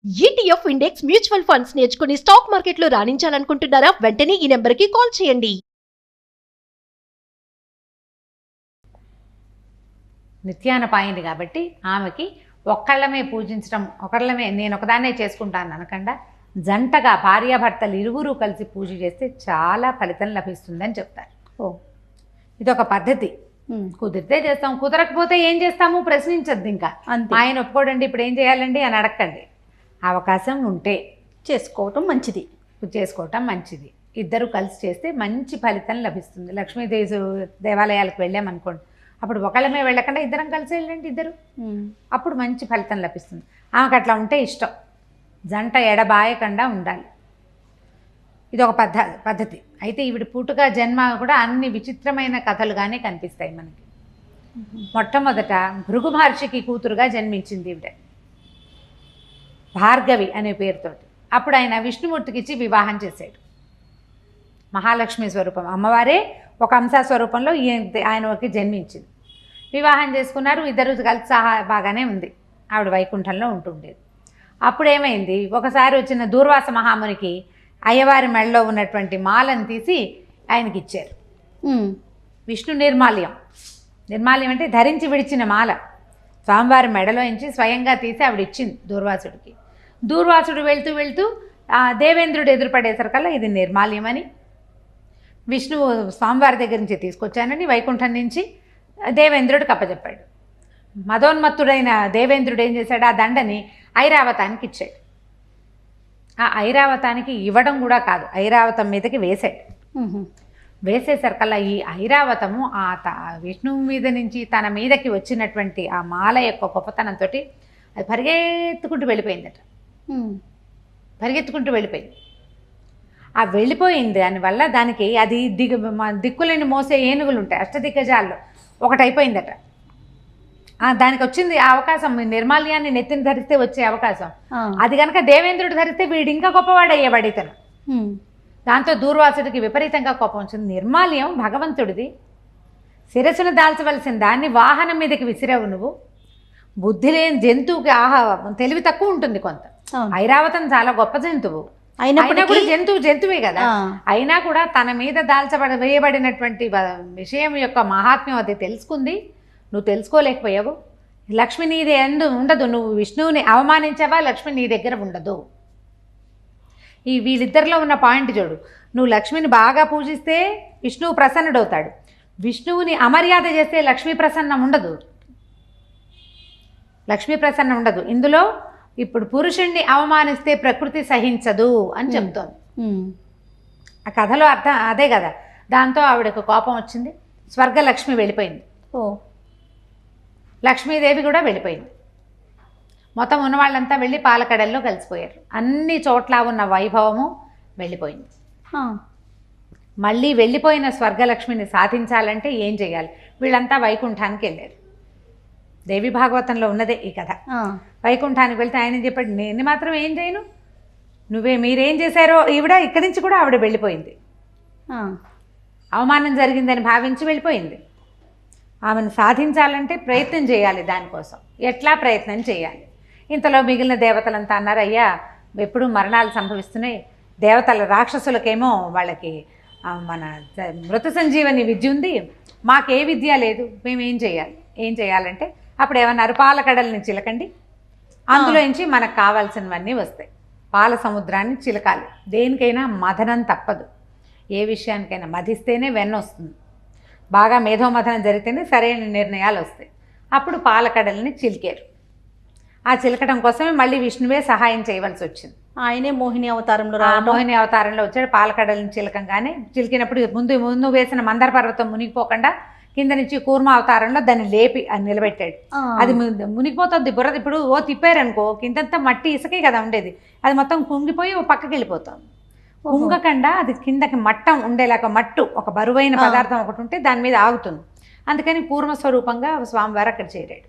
ETF index mutual funds నేర్చుకుని stock మార్కెట్లో రాణించాలనుకుంటున్నారా? వెంటనే ఈ నెంబర్కి కాల్ చేయండి. నిత్యానపాయింది కాబట్టి ఆమెకి ఒక్కళ్ళమే పూజించడం, ఒకళ్ళమే నేను ఒకదాన్నే చేసుకుంటాను అనకుండా జంటగా భార్యాభర్తలు ఇరువురు కలిసి పూజ చేస్తే చాలా ఫలితం లభిస్తుందని చెప్తారు. ఇదొక పద్ధతి. కుదిరితే చేస్తాం, కుదరకపోతే ఏం చేస్తాము ప్రశ్నించద్దు. ఇంకా ఆయన ఒప్పుకోడండి ఇప్పుడు ఏం చేయాలండి అని అడగండి. అవకాశం ఉంటే చేసుకోవటం మంచిది. ఇద్దరు కలిసి చేస్తే మంచి ఫలితం లభిస్తుంది. లక్ష్మీదేవి దేవాలయాలకు వెళ్ళామనుకోండి, అప్పుడు ఒకళ్ళమే వెళ్ళకుండా ఇద్దరం కలిసి వెళ్ళండి ఇద్దరు, అప్పుడు మంచి ఫలితం లభిస్తుంది. ఆమెకు అట్లా ఉంటే ఇష్టం. జంట ఎడబాయకుండా ఉండాలి. ఇది ఒక పద్ధతి. అయితే ఈవిడ పుట్టుక జన్మ కూడా అన్ని విచిత్రమైన కథలుగానే కనిపిస్తాయి మనకి. మొట్టమొదట భృగు మహర్షికి కూతురుగా జన్మించింది ఈవిడ, భార్గవి అనే పేరుతోటి. అప్పుడు ఆయన విష్ణుమూర్తికి ఇచ్చి వివాహం చేశాడు. మహాలక్ష్మి స్వరూపం అమ్మవారే ఒక అంశ స్వరూపంలో ఆయనకి జన్మించింది. వివాహం చేసుకున్నారు. ఇద్దరు కలిసి బాగానే ఉంది. ఆవిడ వైకుంఠంలో ఉంటుండేది. అప్పుడు ఏమైంది, ఒకసారి వచ్చిన దూర్వాస మహామునికి అయ్యవారి మెడలో ఉన్నటువంటి మాలను తీసి ఆయనకి ఇచ్చారు. విష్ణు నిర్మాల్యం అంటే ధరించి విడిచిన మాల. స్వామివారి మెడలో నుంచి స్వయంగా తీసి ఆవిడ ఇచ్చింది దూర్వాసుడికి. దూర్వాసుడు వెళ్తూ దేవేంద్రుడు ఎదురుపడేసరికల్లా ఇది నిర్మాల్యమని, విష్ణువు స్వామివారి దగ్గర నుంచి తీసుకొచ్చానని వైకుంఠం నుంచి దేవేంద్రుడికి అప్పచెప్పాడు. మదోన్మత్తుడైన దేవేంద్రుడు ఏం చేశాడు, ఆ దండని ఐరావతానికి ఇచ్చాడు. ఆ ఐరావతానికి ఇవ్వడం కూడా కాదు, ఐరావతం మీదకి వేశాడు. వేసేసరికల్లా ఈ ఐరావతము ఆ విష్ణువు మీద నుంచి తన మీదకి వచ్చినటువంటి ఆ మాల యొక్క గొప్పతనంతో అది పరిగెత్తుకుంటూ వెళ్ళిపోయిందట. ఆ వెళ్ళిపోయింది దానివల్ల దానికి అది దిక్కులని మోసే ఏనుగులు ఉంటాయి, అష్టదిగ్గజాల్లో ఒకటైపోయిందట. దానికి వచ్చింది ఆ అవకాశం, నిర్మాల్యాన్ని నెత్తిని ధరిస్తే వచ్చే అవకాశం. అది కనుక దేవేంద్రుడు ధరిస్తే వీడు ఇంకా గొప్పవాడు అయ్యేవాడు ఇతను. దాంతో దూర్వాసుడికి విపరీతంగా కోపం వచ్చింది. నిర్మాల్యం భగవంతుడిది, శిరస్సును దాల్చవలసిన దాన్ని వాహనం మీదకి విసిరావు నువ్వు. బుద్ధి లేని జంతువుకి తెలివి తక్కువ ఉంటుంది కొంత. ఐరావతం చాలా గొప్ప జంతువు, అయినా కూడా జంతువే కదా. అయినా కూడా తన మీద వేయబడినటువంటి విషయం యొక్క మహాత్మ్యం అది తెలుసుకుంది, నువ్వు తెలుసుకోలేకపోయావు. లక్ష్మి నీది ఉండదు, నువ్వు విష్ణువుని అవమానించావా, లక్ష్మి నీ దగ్గర ఉండదు. ఈ వీళ్ళిద్దరిలో ఉన్న పాయింట్ చూడు. నువ్వు లక్ష్మిని బాగా పూజిస్తే విష్ణువు ప్రసన్నుడవుతాడు, విష్ణువుని అమర్యాద చేస్తే లక్ష్మీ ప్రసన్నం ఉండదు. ఇందులో ఇప్పుడు పురుషుణ్ణి అవమానిస్తే ప్రకృతి సహించదు అని చెప్తోంది. ఆ కథలో అర్థం అదే కదా. దాంతో ఆవిడకు కోపం వచ్చింది, స్వర్గలక్ష్మి వెళ్ళిపోయింది, లక్ష్మీదేవి కూడా వెళ్ళిపోయింది. మొత్తం ఉన్న వాళ్ళంతా వెళ్ళి పాలకడల్లో కలిసిపోయారు. అన్ని చోట్ల ఉన్న వైభవము వెళ్ళిపోయింది. మళ్ళీ వెళ్ళిపోయిన స్వర్గలక్ష్మిని సాధించాలంటే ఏం చేయాలి? వీళ్ళంతా వైకుంఠానికి వెళ్ళారు. దేవి భాగవతంలో ఉన్నదే ఈ కథ. వైకుంఠానికి వెళ్తే ఆయన చెప్పాడు, నేను మాత్రం ఏం చేయను, మీరేం చేశారో ఈవిడ ఇక్కడి నుంచి కూడా ఆవిడ వెళ్ళిపోయింది. అవమానం జరిగిందని భావించి వెళ్ళిపోయింది. ఆమెను సాధించాలంటే ప్రయత్నం చేయాలి. దానికోసం ఎట్లా ప్రయత్నం చేయాలి? ఇంతలో మిగిలిన దేవతలంతా అన్నారు, అయ్యా ఎప్పుడు మరణాలు సంభవిస్తున్నాయి, రాక్షసులకేమో వాళ్ళకి మన మృత సంజీవని విద్య ఉంది, మాకే విద్య లేదు, మేమేం చేయాలంటే అప్పుడు ఏమన్నారు, పాలకడల్ని చిలకండి, అందులో నుంచి మనకు కావాల్సినవన్నీ వస్తాయి. పాల సముద్రాన్ని చిలకాలి. దేనికైనా మథనం తప్పదు, ఏ విషయానికైనా మధిస్తేనే వెన్న వస్తుంది. బాగా మేధోమథనం జరిగితేనే సరైన నిర్ణయాలు వస్తాయి. అప్పుడు పాలకడల్ని చిలికారు. ఆ చిలకడం కోసమే మళ్ళీ విష్ణువే సహాయం చేయవలసి వచ్చింది. ఆయనే మోహిని అవతారంలో వచ్చాడు. పాలకడల్ని చిలకంగానే చిలికినప్పుడు ముందు వేసిన మందర పర్వతం మునిగిపోకుండా కింద నుంచి కూర్మ అవతారంలో దాన్ని లేపి అది నిలబెట్టాడు. అది మునిగిపోతుంది బుర్ర. ఇప్పుడు తిప్పారనుకో కిందంతా మట్టి ఇసుకే కదా ఉండేది, అది మొత్తం కుంగిపోయి పక్కకి వెళ్ళిపోతుంది. కుంగకుండా అది కిందకి మట్టం ఉండేలాగా ఒక బరువైన పదార్థం ఒకటి ఉంటే దాని మీద ఆగుతుంది. అందుకని కూర్మ స్వరూపంగా స్వామివారు అక్కడ చేరాడు.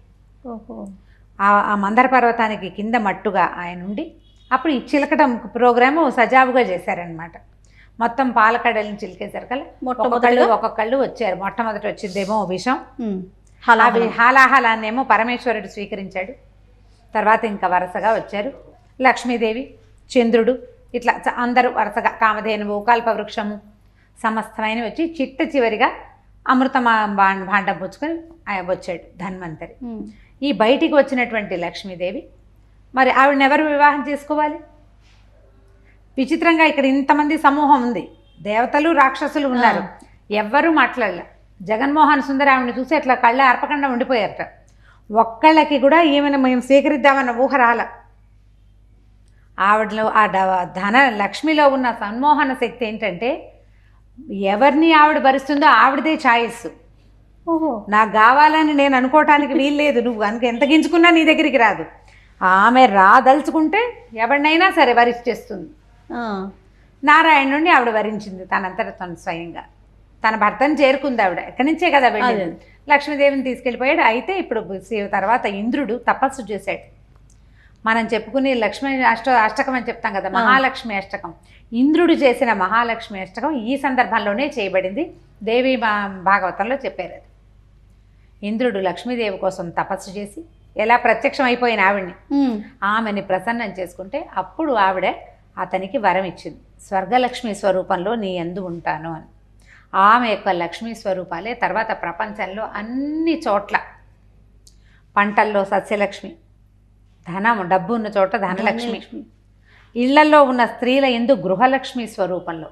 ఆ మందర పర్వతానికి కింద మట్టుగా ఆయన ఉండి అప్పుడు ఈ చిలకటం ప్రోగ్రాము సజావుగా చేశారనమాట. మొత్తం పాలకడల్ని చిలికేసరికల్లా ఒక్కొక్కళ్ళు వచ్చారు. మొట్టమొదటి వచ్చిందేమో విషం, హాలాహలాన్నేమో పరమేశ్వరుడు స్వీకరించాడు. తర్వాత ఇంకా వరుసగా వచ్చారు. లక్ష్మీదేవి, చంద్రుడు, ఇట్లా అందరూ వరుసగా కామధేనువు, కల్పవృక్షము సమస్తమైన వచ్చి చిట్ట చివరిగా అమృత భాండం పుచ్చుకొని వచ్చాడు ధన్వంతరి. ఈ బయటికి వచ్చినటువంటి లక్ష్మీదేవి మరి ఆవిడని ఎవరు వివాహం చేసుకోవాలి? విచిత్రంగా ఇక్కడ ఇంతమంది సమూహం ఉంది, దేవతలు రాక్షసులు ఉన్నారు, ఎవ్వరూ మాట్లాడలే. జగన్మోహన్ సుందరి ఆవిడని చూసి అట్లా కళ్ళ అర్పకుండా ఉండిపోయారట. ఒక్కళ్ళకి కూడా ఈమెను మేము స్వీకరిద్దామన్న ఊహ రాల. ఆవిడలో ఆ ధన లక్ష్మిలో ఉన్న సన్మోహన శక్తి ఏంటంటే ఎవరిని ఆవిడ భరిస్తుందో ఆవిడదే ఛాయిస్. ఓహో, నాకు కావాలని నేను అనుకోవటానికి వీల్లేదు, నువ్వు కనుక ఎంత గించుకున్నా నీ దగ్గరికి రాదు. ఆమె రాదలుచుకుంటే ఎవరినైనా సరే వరిచేస్తుంది. నారాయణ నుండి ఆవిడ వరించింది తనంతట తను స్వయంగా. తన భర్తను చేరుకుంది ఆవిడ, ఎక్కడి నుంచే కదా వెళ్ళింది. లక్ష్మీదేవిని తీసుకెళ్ళిపోయాడు. అయితే ఇప్పుడు తర్వాత ఇంద్రుడు తపస్సు చేశాడు. మనం చెప్పుకునే లక్ష్మీ అష్టకం అని చెప్తాం కదా, మహాలక్ష్మి అష్టకం. ఇంద్రుడు చేసిన మహాలక్ష్మి అష్టకం ఈ సందర్భంలోనే చేయబడింది. దేవి భాగవతంలో చెప్పారు అది. ఇంద్రుడు లక్ష్మీదేవి కోసం తపస్సు చేసి ఎలా ప్రత్యక్షం అయిపోయిన ఆమెని ప్రసన్నం చేసుకుంటే అప్పుడు ఆవిడ అతనికి వరం ఇచ్చింది, స్వర్గలక్ష్మి స్వరూపంలో నీ యందు ఉంటాను అని. ఆమె యొక్క లక్ష్మీ స్వరూపాలే తర్వాత ప్రపంచంలో అన్ని చోట్ల, పంటల్లో సస్యలక్ష్మి, ధనము డబ్బు ఉన్న చోట ధనలక్ష్మి, ఇళ్లలో ఉన్న స్త్రీల యందు గృహలక్ష్మి స్వరూపంలో,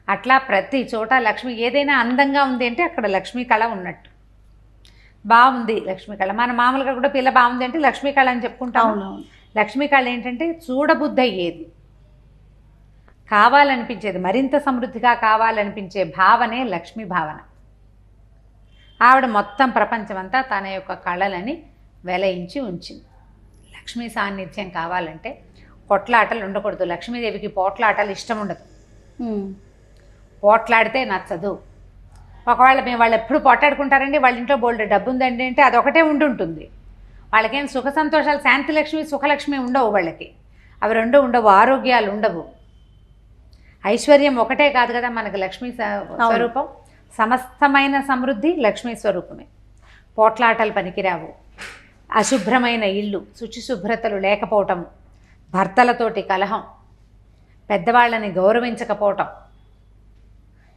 అట్లా ప్రతి చోట లక్ష్మి. ఏదైనా అందంగా ఉంది అంటే అక్కడ లక్ష్మీ కళ ఉన్నట్టు. బాగుంది లక్ష్మీ కళ, మన మామూలుగా కూడా పిల్ల బాగుంది అంటే లక్ష్మీ కళ అని చెప్పుకుంటాం. లక్ష్మీ కళ ఏంటంటే చూడబుద్ధి అయ్యేది, కావాలనిపించేది, మరింత సమృద్ధిగా కావాలనిపించే భావనే లక్ష్మీ భావన. ఆవిడ మొత్తం ప్రపంచమంతా తన యొక్క కళలని వెలయించి ఉంచింది. లక్ష్మీ సాన్నిధ్యం కావాలంటే పొట్లాటలు ఉండకూడదు. లక్ష్మీదేవికి పోట్లాటలు ఇష్టం ఉండదు, పోట్లాడితే నచ్చదు. ఒకవేళ వాళ్ళు ఎప్పుడు పోట్లాడుకుంటారండి, వాళ్ళ ఇంట్లో బోల్డ్ డబ్బు ఉందండి అంటే అదొకటే ఉంటుంటుంది. వాళ్ళకేం సుఖ సంతోషాలు, శాంతి లక్ష్మి సుఖలక్ష్మి ఉండవు వాళ్ళకి, అవి రెండు ఉండవు. ఆరోగ్యాలు ఉండవు. ఐశ్వర్యం ఒకటే కాదు కదా మనకు లక్ష్మీ స్వరూపం. సమస్తమైన సమృద్ధి లక్ష్మీ స్వరూపమే. పోట్లాటలు పనికిరావు. అశుభ్రమైన ఇల్లు, శుచిశుభ్రతలు లేకపోవటం, భర్తలతోటి కలహం, పెద్దవాళ్ళని గౌరవించకపోవటం,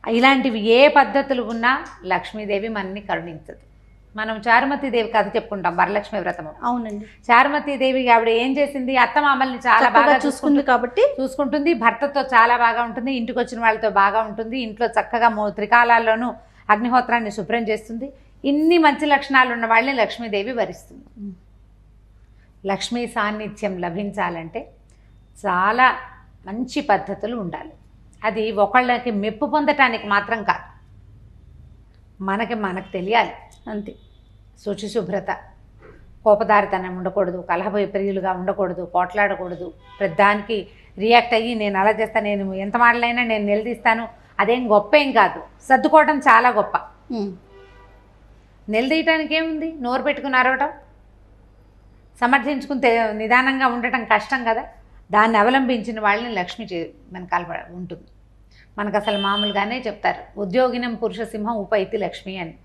ఇలాంటివి ఏ పద్ధతులు ఉన్నా లక్ష్మీదేవి మనని కరుణించదు. మనం చారుమతీదేవి కథ చెప్పుకుంటాం, వరలక్ష్మి వ్రతము. అవునండి. చారుమతీదేవి ఆవిడ ఏం చేసింది, అత్తమామల్ని చాలా బాగా చూసుకుంది కాబట్టి చూసుకుంటుంది, భర్తతో చాలా బాగా ఉంటుంది, ఇంటికి వచ్చిన వాళ్ళతో బాగా ఉంటుంది, ఇంట్లో చక్కగా త్రికాలాల్లోనూ అగ్నిహోత్రాన్ని శుభ్రం చేస్తుంది. ఇన్ని మంచి లక్షణాలు ఉన్న వాళ్ళని లక్ష్మీదేవి వరిస్తుంది. లక్ష్మీ సాన్నిధ్యం లభించాలంటే చాలా మంచి పద్ధతులు ఉండాలి. అది ఒకళ్ళకి మెప్పు పొందటానికి మాత్రం కాదు, మనకు తెలియాలి అంతే. శుచిశుభ్రత, కోపదారితనం ఉండకూడదు, కలహప్రియులుగా ఉండకూడదు, పోట్లాడకూడదు, ప్రతిదానికి రియాక్ట్ అయ్యి నేను అలా చేస్తాను, నేను ఎంత మాటలైనా నేను నిలదీస్తాను, అదేం గొప్ప ఏం కాదు. సర్దుకోవటం చాలా గొప్ప. నిలదీయటానికి ఏముంది, నోరు పెట్టుకుని అరవటం, సమర్థించుకుని నిదానంగా ఉండటం కష్టం కదా. దాన్ని అవలంబించిన వాళ్ళని లక్ష్మి మన ఉంటుంది. మనకు అసలు మామూలుగానే చెప్తారు, ఉద్యోగినం పురుష సింహం ఉపైతి లక్ష్మి అని.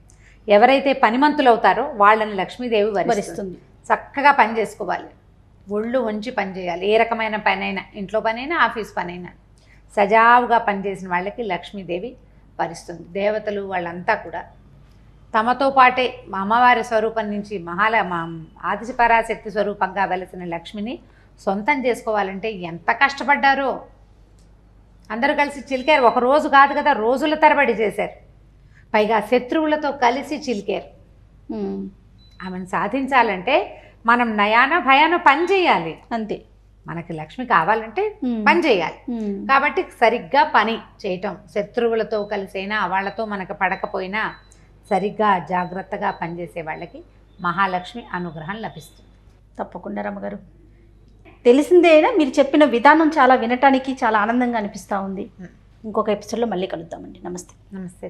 ఎవరైతే పనిమంతులు అవుతారో వాళ్ళని లక్ష్మీదేవి వరిస్తుంది. చక్కగా పని చేసుకోవాలి, ఒళ్ళు వంచి పని చేయాలి. ఏ రకమైన పనైనా, ఇంట్లో పనైనా ఆఫీస్ పనైనా సజావుగా పనిచేసిన వాళ్ళకి లక్ష్మీదేవి వరిస్తుంది. దేవతలు వాళ్ళంతా కూడా తమతో పాటే అమ్మవారి స్వరూపం నుంచి ఆదిపరాశక్తి స్వరూపంగా వెలసిన లక్ష్మిని సొంతం చేసుకోవాలంటే ఎంత కష్టపడ్డారో. అందరూ కలిసి చిలికారు. ఒక రోజు కాదు కదా, రోజుల తరబడి చేశారు. పైగా శత్రువులతో కలిసి చిలికారు. ఆమెను సాధించాలంటే మనం నయాన భయాన పని చేయాలి అంతే. మనకి లక్ష్మి కావాలంటే పని చేయాలి. కాబట్టి సరిగ్గా పని చేయటం, శత్రువులతో కలిసైనా వాళ్ళతో మనకు పడకపోయినా సరిగ్గా జాగ్రత్తగా పనిచేసే వాళ్ళకి మహాలక్ష్మి అనుగ్రహం లభిస్తుంది. తప్పకుండా రమ్మగారు, తెలిసిందేనా మీరు చెప్పిన విధానం చాలా వినటానికి చాలా ఆనందంగా అనిపిస్తూ ఉంది. ఇంకొక ఎపిసోడ్లో మళ్ళీ కలుద్దామండి. నమస్తే. నమస్తే.